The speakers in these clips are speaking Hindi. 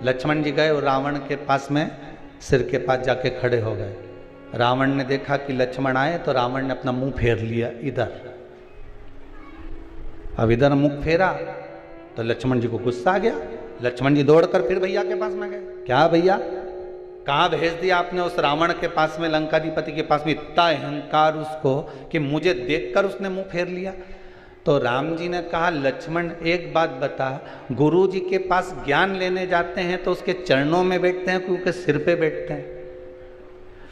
लक्ष्मण जी गए और रावण के पास में सिर के पास जाके खड़े हो गए। रावण ने देखा कि लक्ष्मण आए तो रावण ने अपना मुंह फेर लिया इधर। अब इधर मुंह फेरा तो लक्ष्मण जी को गुस्सा आ गया। लक्ष्मण जी दौड़कर फिर भैया के पास में गए। क्या भैया, कहाँ भेज दिया आपने उस रावण के पास में, लंकाधिपति के पास में? इतना अहंकार उसको कि मुझे देखकर उसने मुंह फेर लिया। तो राम जी ने कहा, लक्ष्मण एक बात बता, गुरु जी के पास ज्ञान लेने जाते हैं तो उसके चरणों में बैठते हैं क्योंकि सिर पे बैठते हैं?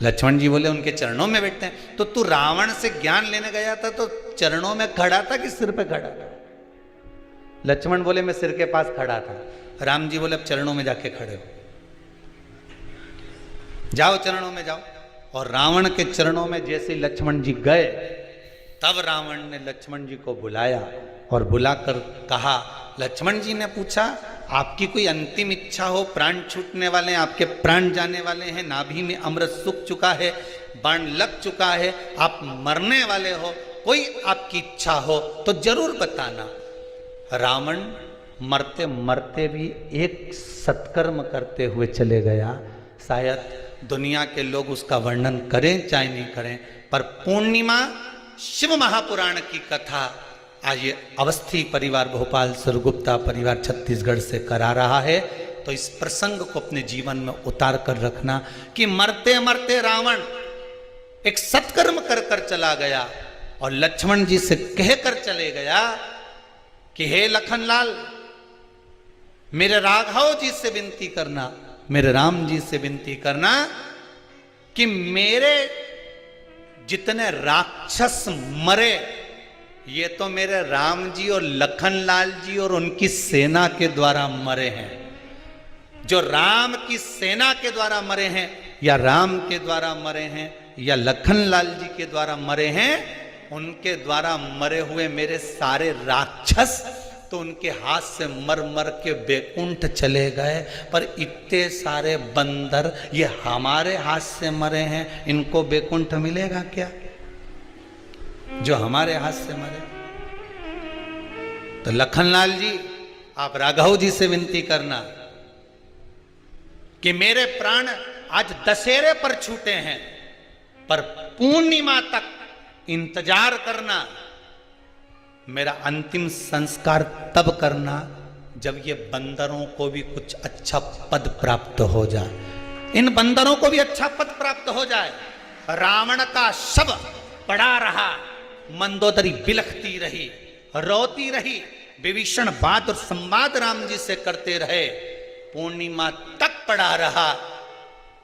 लक्ष्मण जी बोले उनके चरणों में बैठते हैं। तो तू रावण से ज्ञान लेने गया था तो चरणों में खड़ा था कि सिर पे खड़ा था? लक्ष्मण बोले मैं सिर के पास खड़ा था। राम जी बोले अब चरणों में जाके खड़े हो, जाओ चरणों में जाओ। और रावण के चरणों में जैसे लक्ष्मण जी गए तब रावण ने लक्ष्मण जी को बुलाया और बुलाकर कहा, लक्ष्मण जी ने पूछा आपकी कोई अंतिम इच्छा हो, प्राण छूटने वाले हैं, आपके प्राण जाने वाले हैं, नाभि में अमृत सूख चुका है, बाण लग चुका है, आप मरने वाले हो, कोई आपकी इच्छा हो तो जरूर बताना। रावण मरते मरते भी एक सत्कर्म करते हुए चले गया। शायद दुनिया के लोग उसका वर्णन करें चाहे नहीं करें, पर पूर्णिमा शिव महापुराण की कथा आज ये अवस्थी परिवार भोपाल सरगुप्ता परिवार छत्तीसगढ़ से करा रहा है। तो इस प्रसंग को अपने जीवन में उतार कर रखना कि मरते मरते रावण एक सत्कर्म कर कर चला गया और लक्ष्मण जी से कहकर चले गया कि हे लखनलाल, मेरे राघव जी से विनती करना, मेरे राम जी से विनती करना कि मेरे जितने राक्षस मरे ये तो मेरे राम जी और लखनलाल जी और उनकी सेना के द्वारा मरे हैं। जो राम की सेना के द्वारा मरे हैं या राम के द्वारा मरे हैं या लखनलाल जी के द्वारा मरे हैं, उनके द्वारा मरे हुए मेरे सारे राक्षस तो उनके हाथ से मर मर के बैकुंठ चले गए, पर इतने सारे बंदर ये हमारे हाथ से मरे हैं, इनको बैकुंठ मिलेगा क्या जो हमारे हाथ से मरे? तो लखनलाल जी आप राघव जी से विनती करना कि मेरे प्राण आज दशहरे पर छूटे हैं, पर पूर्णिमा तक इंतजार करना, मेरा अंतिम संस्कार तब करना जब ये बंदरों को भी कुछ अच्छा पद प्राप्त हो जाए, इन बंदरों को भी अच्छा पद प्राप्त हो जाए। रावण का शव पड़ा रहा, मंदोदरी बिलखती रही, रोती रही, विभीषण बात और संवाद राम जी से करते रहे, पूर्णिमा तक पड़ा रहा।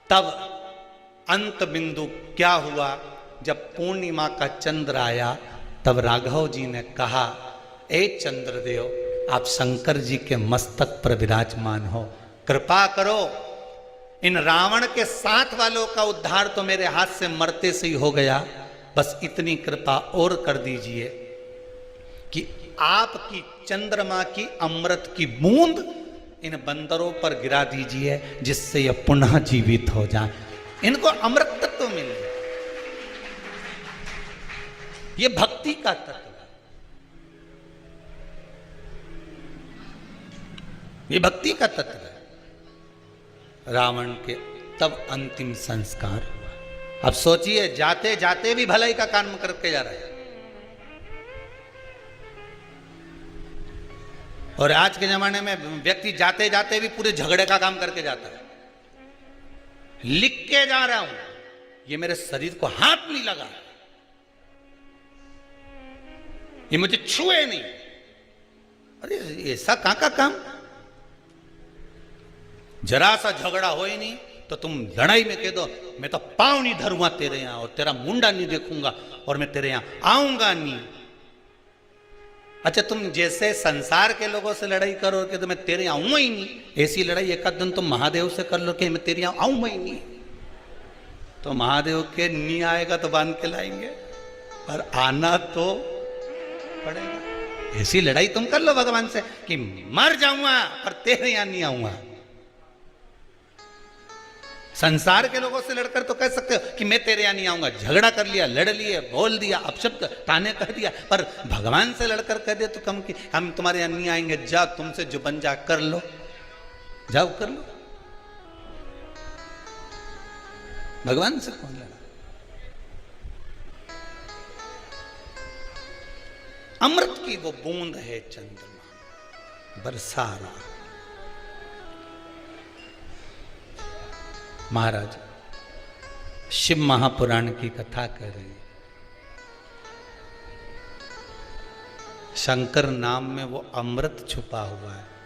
तब अंत बिंदु क्या हुआ? जब पूर्णिमा का चंद्र आया तब राघव जी ने कहा, ए चंद्रदेव, आप शंकर जी के मस्तक पर विराजमान हो, कृपा करो, इन रावण के साथ वालों का उद्धार तो मेरे हाथ से मरते से ही हो गया, बस इतनी कृपा और कर दीजिए कि आपकी चंद्रमा की अमृत की बूंद इन बंदरों पर गिरा दीजिए, जिससे यह पुनः जीवित हो जाए, इनको अमृत तत्व मिल जाए। ये भक्ति का तत्व है, ये भक्ति का तत्व है। रावण के तब अंतिम संस्कार हुआ। अब सोचिए, जाते जाते भी भलाई का काम करके जा रहे हैं। और आज के जमाने में व्यक्ति जाते जाते भी पूरे झगड़े का काम करके जाता है। लिख के जा रहा हूं, ये मेरे शरीर को हाथ नहीं लगा, ये मुझे छुए नहीं। अरे ऐसा कहां का काम? जरा सा झगड़ा हो ही नहीं तो तुम लड़ाई में कह दो मैं तो पांव नहीं धरूंगा तेरे यहां और तेरा मुंडा नहीं देखूंगा और मैं तेरे यहां आऊंगा नहीं। अच्छा, तुम जैसे संसार के लोगों से लड़ाई करो कि तो मैं तेरे यहां आऊंगा ही नहीं, ऐसी लड़ाई एक दिन तुम महादेव से कर लो कि मैं तेरे यहां आऊंगा ही नहीं, तो महादेव के नहीं आएगा तो बांध के लाएंगे, पर आना तो पड़ेगा। ऐसी लड़ाई तुम कर लो भगवान से कि मर जाऊंगा पर तेरे यहां नहीं आऊंगा। संसार के लोगों से लड़कर तो कह सकते हो कि मैं तेरे यहां नहीं आऊंगा, झगड़ा कर लिया, लड़ लिए, बोल दिया, अपशब्द ताने कह दिया, पर भगवान से लड़कर कह दे तो कम कि हम तुम्हारे यहां नहीं आएंगे, जाओ तुमसे जो बन जा कर लो, जाओ कर लो। भगवान से कौन लड़ा? अमृत की वो बूंद है चंद्रमा, बरसा रहा। महाराज शिव महापुराण की कथा कह रही है। शंकर नाम में वो अमृत छुपा हुआ है।